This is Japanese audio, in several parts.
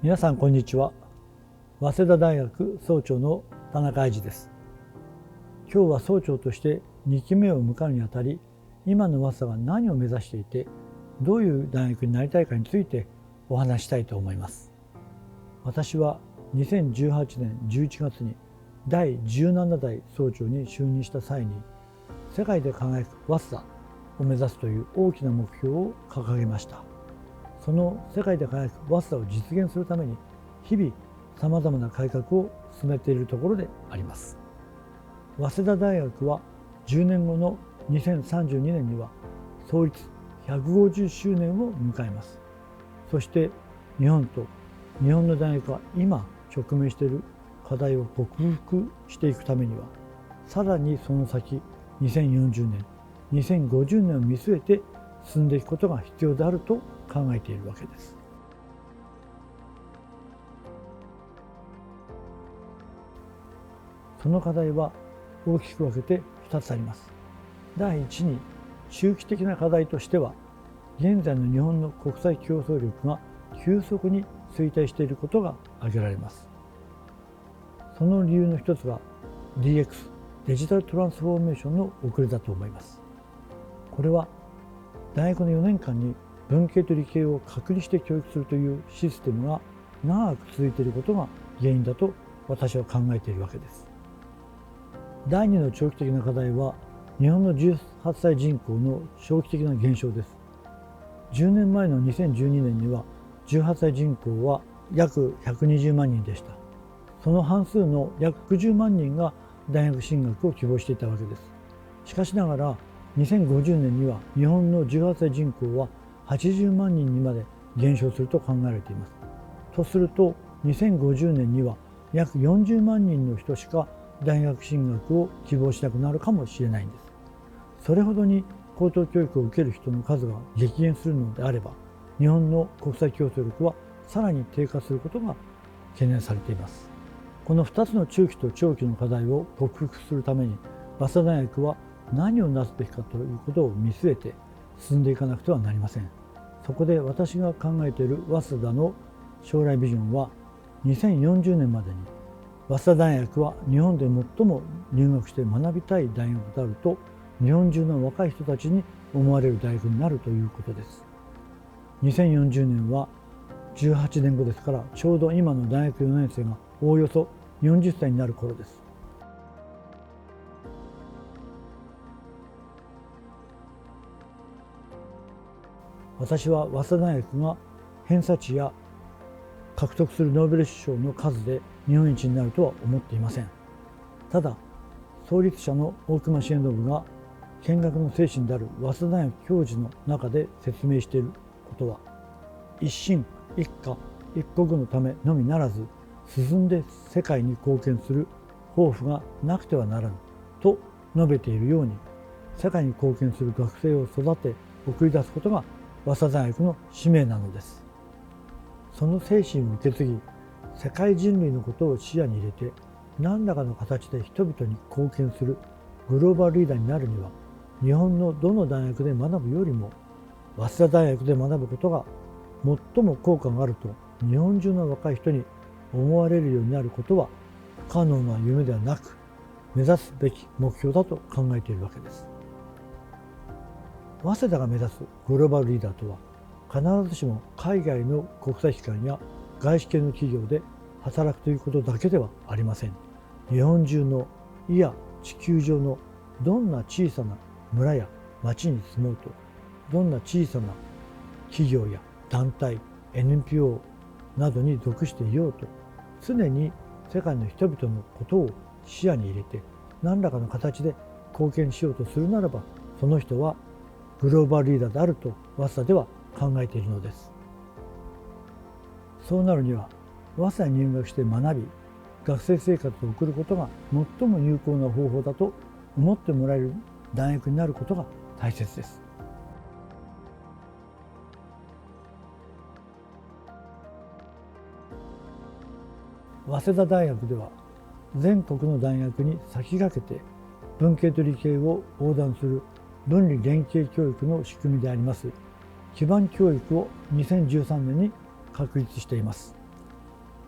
皆さんこんにちは。早稲田大学総長の田中英二です。今日は総長として2期目を迎えるにあたり、今の早稲田が何を目指していて、どういう大学になりたいかについてお話したいと思います。私は2018年11月に第17代総長に就任した際に、世界で輝く早稲田を目指すという大きな目標を掲げました。その世界で輝く早稲田を実現するために、日々さまざまな改革を進めているところであります。早稲田大学は10年後の2032年には創立150周年を迎えます。そして日本の大学は今直面している課題を克服していくためには、さらにその先2040年2050年を見据えて進んでいくことが必要であると考えているわけです。その課題は大きく分けて2つあります。第一に、中期的な課題としては、現在の日本の国際競争力が急速に衰退していることが挙げられます。その理由の一つが DX デジタルトランスフォーメーションの遅れだと思います。これは大学の4年間に文系と理系を隔離して教育するというシステムが長く続いていることが原因だと私は考えているわけです。第2の長期的な課題は、日本の18歳人口の長期的な減少です。10年前の2012年には18歳人口は約120万人でした。その半数の約60万人が大学進学を希望していたわけです。しかしながら2050年には日本の18歳人口は80万人にまで減少すると考えられています。とすると2050年には約40万人の人しか大学進学を希望しなくなるかもしれないんです。それほどに高等教育を受ける人の数が激減するのであれば、日本の国際競争力はさらに低下することが懸念されています。この2つの中期と長期の課題を克服するために、早稲田大学は何をなすべきかということを見据えて進んでいかなくてはなりません。そこで私が考えている早稲田の将来ビジョンは、2040年までに早稲田大学は日本で最も入学して学びたい大学であると日本中の若い人たちに思われる大学になるということです。2040年は18年後ですから、ちょうど今の大学4年生がおおよそ40歳になる頃です。私は早稲田大学が偏差値や獲得するノーベル賞の数で日本一になるとは思っていません。ただ、創立者の大隈重信が見学の精神である早稲田大学教授の中で説明していることは、一心一家一国のためのみならず、進んで世界に貢献する抱負がなくてはならぬと述べているように、世界に貢献する学生を育て送り出すことが早稲田大学の使命なのです。その精神を受け継ぎ、世界人類のことを視野に入れて何らかの形で人々に貢献するグローバルリーダーになるには、日本のどの大学で学ぶよりも早稲田大学で学ぶことが最も効果があると日本中の若い人に思われるようになることは、不可能な夢ではなく目指すべき目標だと考えているわけです。早稲田が目指すグローバルリーダーとは、必ずしも海外の国際機関や外資系の企業で働くということだけではありません。日本中の、いや地球上のどんな小さな村や町に住もうと、どんな小さな企業や団体 NPO などに属していようと、常に世界の人々のことを視野に入れて何らかの形で貢献しようとするならば、その人はグローバルリーダーであると早稲田では考えているのです。そうなるには、早稲田に入学して学び、学生生活を送ることが最も有効な方法だと思ってもらえる大学になることが大切です。早稲田大学では、全国の大学に先駆けて文系と理系を横断する分離連携教育の仕組みであります基盤教育を2013年に確立しています。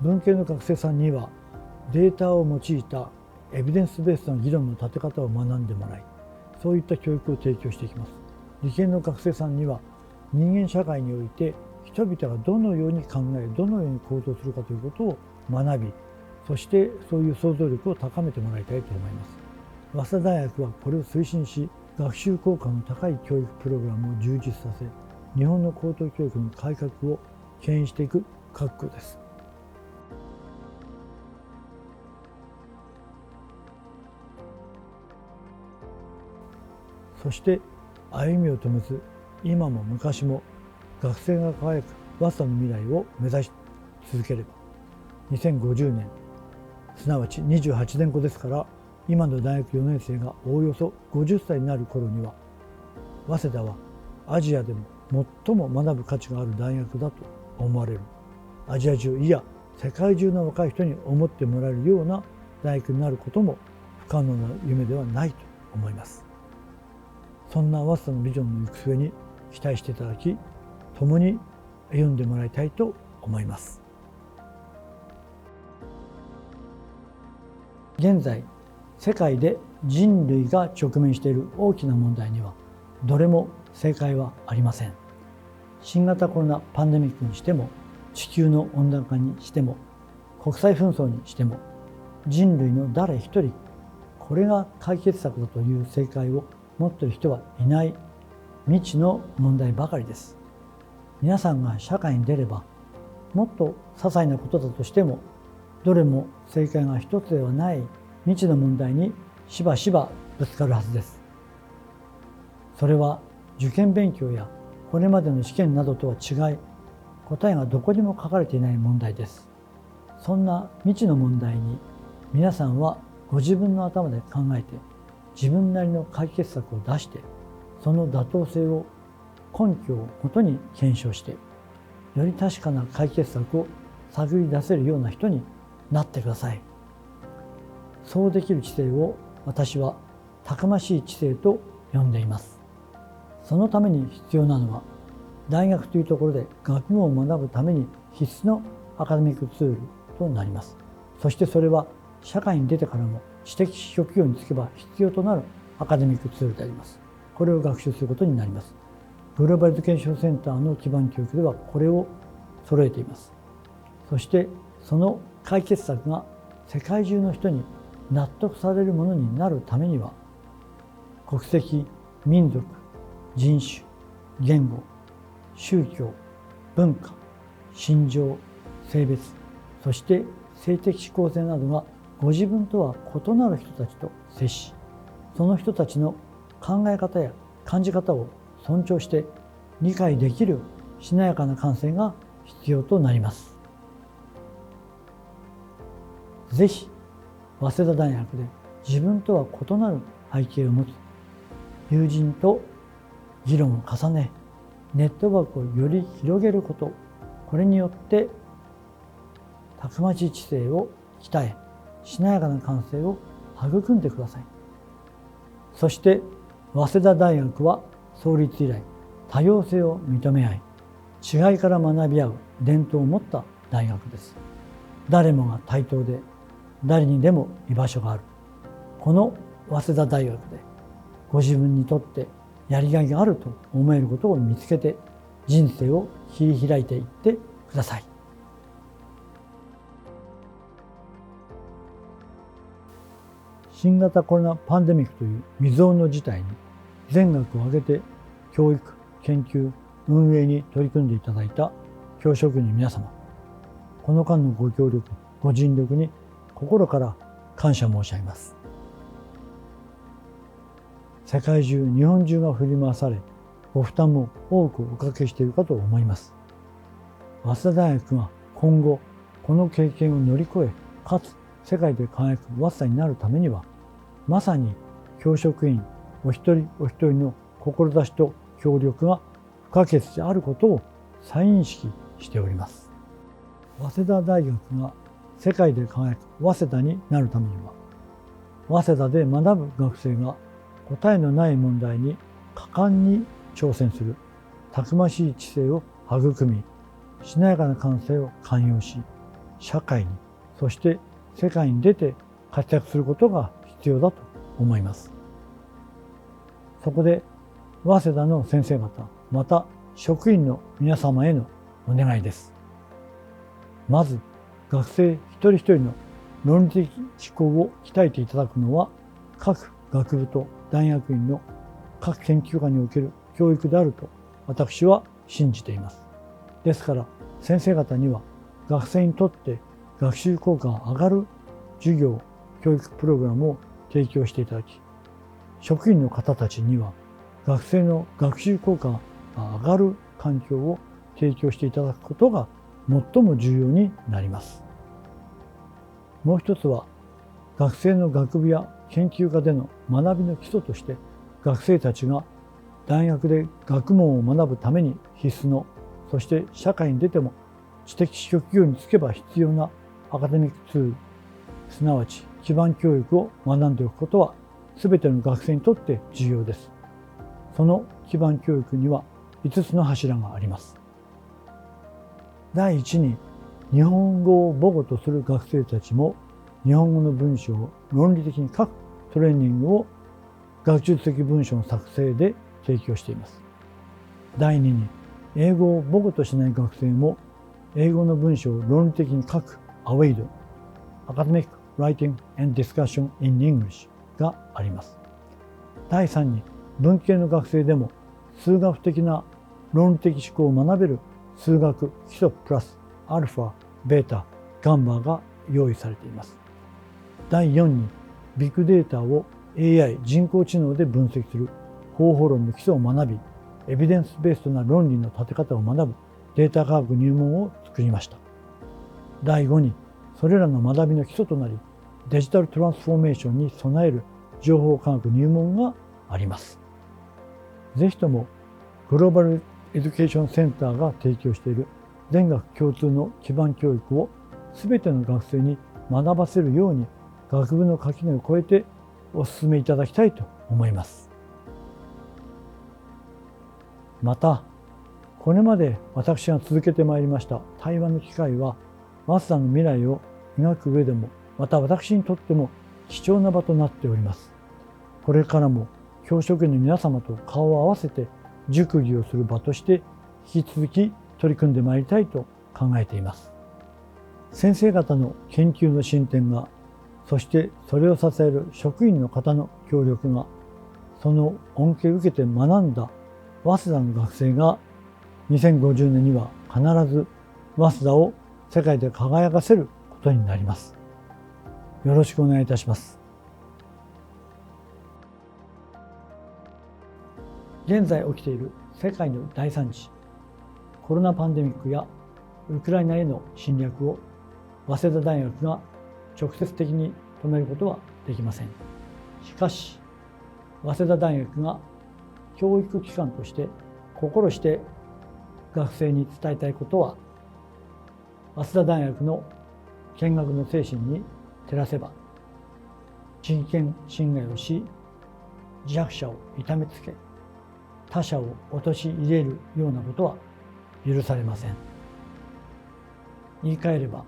文系の学生さんにはデータを用いたエビデンスベースの議論の立て方を学んでもらい、そういった教育を提供していきます。理系の学生さんには人間社会において人々がどのように考え、どのように行動するかということを学び、そしてそういう想像力を高めてもらいたいと思います。早稲田大学はこれを推進し、学習効果の高い教育プログラムを充実させ、日本の高等教育の改革を牽引していく覚悟です。そして歩みを止めず、今も昔も学生が輝く早稲田の未来を目指し続ければ、2050年、すなわち28年後ですから、今の大学4年生がおおよそ50歳になる頃には、早稲田はアジアでも最も学ぶ価値がある大学だと思われる、アジア中、いや世界中の若い人に思ってもらえるような大学になることも不可能な夢ではないと思います。そんな早稲田のビジョンの行く末に期待していただき、共に歩んでもらいたいと思います。現在、世界で人類が直面している大きな問題にはどれも正解はありません。新型コロナパンデミックにしても、地球の温暖化にしても、国際紛争にしても、人類の誰一人これが解決策だという正解を持っている人はいない未知の問題ばかりです。皆さんが社会に出れば、もっと些細なことだとしても、どれも正解が一つではない未知の問題にしばしばぶつかるはずです。それは受験勉強やこれまでの試験などとは違い、答えがどこにも書かれていない問題です。そんな未知の問題に皆さんはご自分の頭で考えて、自分なりの解決策を出して、その妥当性を根拠をもとに検証して、より確かな解決策を探り出せるような人になってください。そうできる知性を私はたくましい知性と呼んでいます。そのために必要なのは、大学というところで学問を学ぶために必須のアカデミックツールとなります。そしてそれは社会に出てからも知的職業に就けば必要となるアカデミックツールであります。これを学習することになります。グローバルエデュケーションセンターの基盤教育ではこれを揃えています。そしてその解決策が世界中の人に納得されるものになるためには、国籍、民族、人種、言語、宗教、文化、信条、性別、そして性的指向性などがご自分とは異なる人たちと接し、その人たちの考え方や感じ方を尊重して理解できるしなやかな感性が必要となります。ぜひ早稲田大学で自分とは異なる背景を持つ友人と議論を重ね、ネットワークをより広げること、これによってたくましい知性を鍛え、しなやかな感性を育んでください。そして早稲田大学は創立以来、多様性を認め合い、違いから学び合う伝統を持った大学です。誰もが対等で、誰にでも居場所がある。この早稲田大学でご自分にとってやりがいがあると思えることを見つけて、人生を切り開いていってください。新型コロナパンデミックという未曾有の事態に全学を挙げて教育、研究、運営に取り組んでいただいた教職員の皆様、この間のご協力、ご尽力に心から感謝申し上げます。世界中、日本中が振り回され、ご負担も多くおかけしているかと思います。早稲田大学が今後、この経験を乗り越え、かつ世界で輝く早稲田になるためには、まさに教職員お一人お一人の志と協力が不可欠であることを再認識しております。早稲田大学が世界で輝く早稲田になるためには、早稲田で学ぶ学生が答えのない問題に果敢に挑戦するたくましい知性を育み、しなやかな感性を寛容し、社会に、そして世界に出て活躍することが必要だと思います。そこで早稲田の先生方、また職員の皆様へのお願いです。まず学生一人一人の論理的思考を鍛えていただくのは各学部と大学院の各研究科における教育であると私は信じています。ですから先生方には学生にとって学習効果が上がる授業・教育プログラムを提供していただき、職員の方たちには学生の学習効果が上がる環境を提供していただくことが最も重要になります。もう一つは学生の学部や研究科での学びの基礎として学生たちが大学で学問を学ぶために必須の、そして社会に出ても知的職業に就けば必要なアカデミックツール、すなわち基盤教育を学んでおくことは全ての学生にとって重要です。その基盤教育には5つの柱があります。第一に、日本語を母語とする学生たちも日本語の文章を論理的に書くトレーニングを学術的文章の作成で提供しています。第二に、英語を母語としない学生も英語の文章を論理的に書くAWADE Academic Writing and Discussion in English があります。第三に、文系の学生でも数学的な論理的思考を学べる数学基礎プラスアルファ、ベータ、ガンマが用意されています。第4に、ビッグデータを AI 人工知能で分析する方法論の基礎を学び、エビデンスベースとな論理の立て方を学ぶデータ科学入門を作りました。第5に、それらの学びの基礎となりデジタルトランスフォーメーションに備える情報科学入門があります。ぜひともグローバルエデュケーションセンターが提供している全学共通の基盤教育を全ての学生に学ばせるように学部の垣根を越えてお勧めいただきたいと思います。また、これまで私が続けてまいりました対話の機会は早稲田の未来を描く上でもまた私にとっても貴重な場となっております。これからも教職員の皆様と顔を合わせて熟議をする場として引き続き取り組んでまいりたいと考えています。先生方の研究の進展が、そしてそれを支える職員の方の協力が、その恩恵を受けて学んだ早稲田の学生が2050年には必ず早稲田を世界で輝かせることになります。よろしくお願いいたします。現在起きている世界の大惨事、コロナパンデミックやウクライナへの侵略を早稲田大学が直接的に止めることはできません。しかし、早稲田大学が教育機関として心して学生に伝えたいことは、早稲田大学の見学の精神に照らせば、人権侵害をし、自白者を痛めつけ、他者を陥れるようなことは許されません。言い換えれば、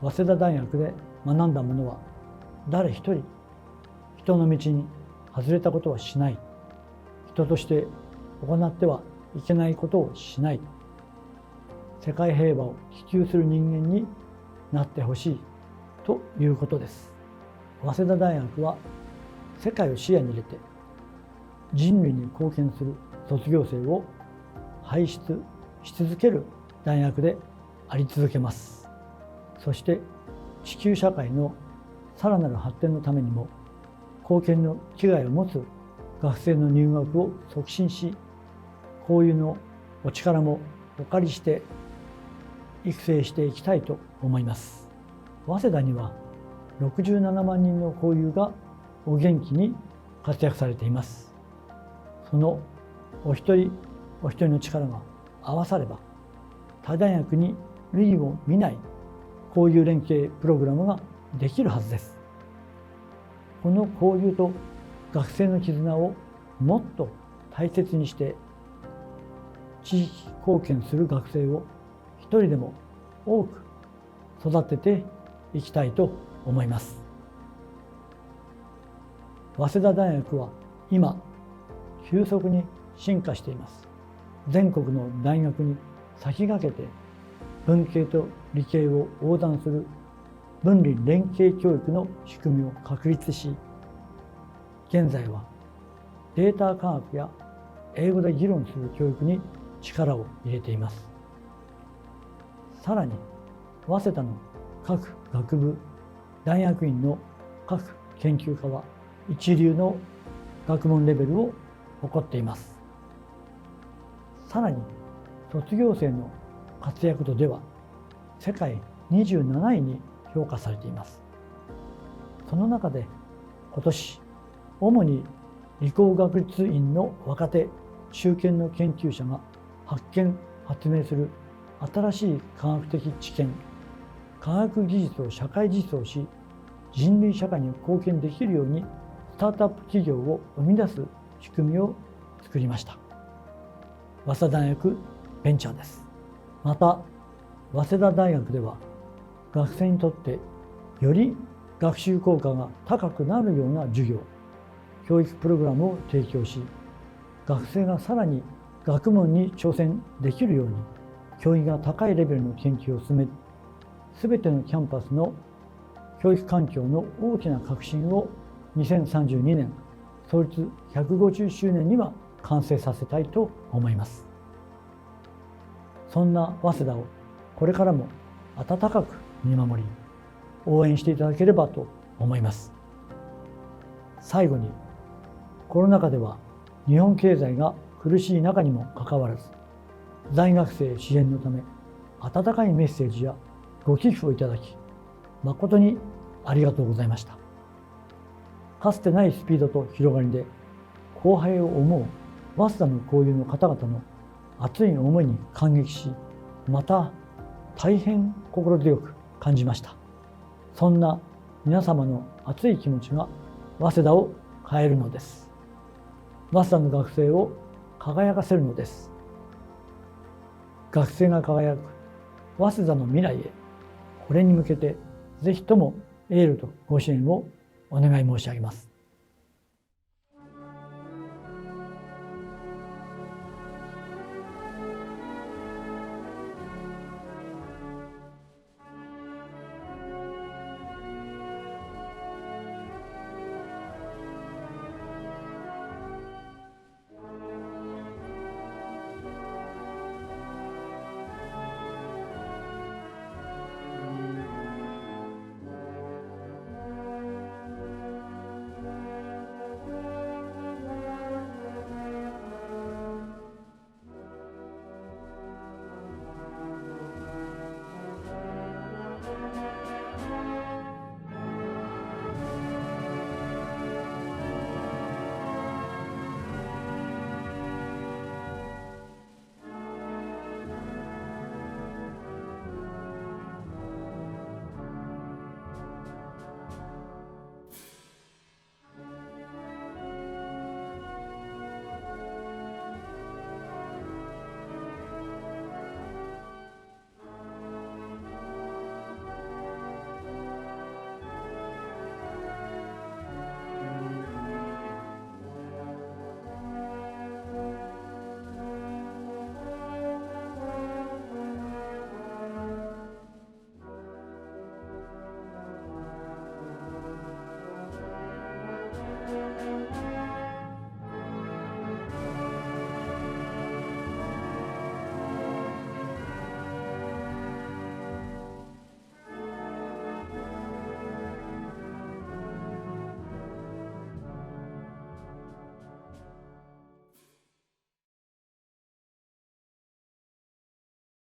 早稲田大学で学んだものは誰一人人の道に外れたことはしない、人として行ってはいけないことをしない、世界平和を希求する人間になってほしいということです。早稲田大学は世界を視野に入れて人類に貢献する卒業生を輩出し続ける大学であり続けます。そして地球社会のさらなる発展のためにも貢献の気概を持つ学生の入学を促進し、交友のお力もお借りして育成していきたいと思います。早稲田には67万人の交友がお元気に活躍されています。そのお一人お一人の力が合わされば、他大学に類を見ない交友連携プログラムができるはずです。この交友と学生の絆をもっと大切にして、地域貢献する学生を一人でも多く育てていきたいと思います。早稲田大学は今急速に進化しています。全国の大学に先駆けて文系と理系を横断する分離連携教育の仕組みを確立し、現在はデータ科学や英語で議論する教育に力を入れています。さらに早稲田の各学部大学院の各研究科は一流の学問レベルを誇っています。さらに卒業生の活躍度では世界27位に評価されています。その中で今年主に理工学術院の若手中堅の研究者が発見・発明する新しい科学的知見、科学技術を社会実装し、人類社会に貢献できるようにスタートアップ企業を生み出す仕組みを作りました。早稲田大学ベンチャーです。また早稲田大学では学生にとってより学習効果が高くなるような授業、教育プログラムを提供し、学生がさらに学問に挑戦できるように教育が高いレベルの研究を進め、すべてのキャンパスの教育環境の大きな革新を2032年創立150周年には完成させたいと思います。そんな早稲田をこれからも温かく見守り応援していただければと思います。最後に、コロナ禍では日本経済が苦しい中にもかかわらず、在学生支援のため温かいメッセージやご寄付をいただき、誠にありがとうございました。かつてないスピードと広がりで後輩を思う早稲田の交流の方々の熱い思いに感激し、また大変心強く感じました。そんな皆様の熱い気持ちが早稲田を変えるのです。早稲田の学生を輝かせるのです。学生が輝く早稲田の未来へ、これに向けてぜひともエールとご支援をお願い申し上げます。